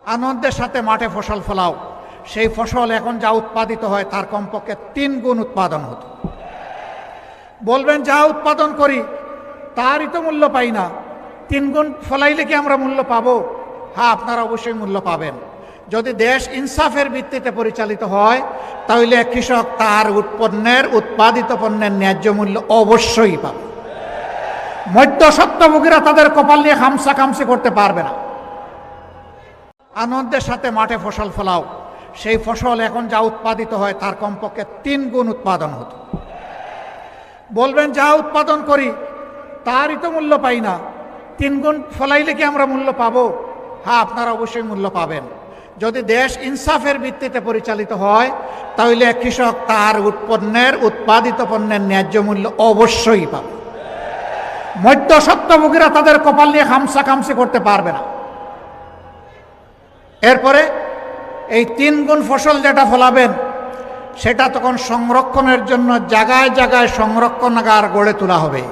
আনন্দের সাথে মাঠে ফসল ফলাও, সেই ফসল এখন যা উৎপাদিত হয় তার কমপক্ষে 3 গুণ উৎপাদন হতো। বলবেন যা উৎপাদন করি তারই তো মূল্য পাই না, 3 গুণ ফলাইলে কি আমরা মূল্য পাবো? হ্যাঁ, আপনারা অবশ্যই মূল্য পাবেন। যদি দেশ ইনসাফের ভিত্তিতে পরিচালিত হয় তাহলে কৃষক তার উৎপাদিত পণ্যের ন্যায্য মূল্য অবশ্যই পাবে। মধ্যস্বত্বভোগীরা তাদের কপাল নিয়ে খামসি করতে পারবে না। আনন্দের সাথে মাঠে ফসল ফলাও, সেই ফসল এখন যা উৎপাদিত হয় তার কমপক্ষে 3 গুণ উৎপাদন হতো। বলবেন যা উৎপাদন করি তারই তো মূল্য পাই না, 3 গুণ ফলাইলে কি আমরা মূল্য পাবো? হ্যাঁ, আপনারা অবশ্যই মূল্য পাবেন। যদি দেশ ইনসাফের ভিত্তিতে পরিচালিত হয় তাহলে কৃষক তার উৎপাদিত পণ্যের ন্যায্য মূল্য অবশ্যই পাবে। মধ্যস্বত্বভোগীরা তাদের কপাল নিয়ে খামসি করতে পারবে না। এরপরে এই 3 গুণ ফসল যেটা ফলাবেন সেটা তখন সংরক্ষণের জন্য জায়গায় জায়গায় সংরক্ষণাগার গড়ে তোলা হবে।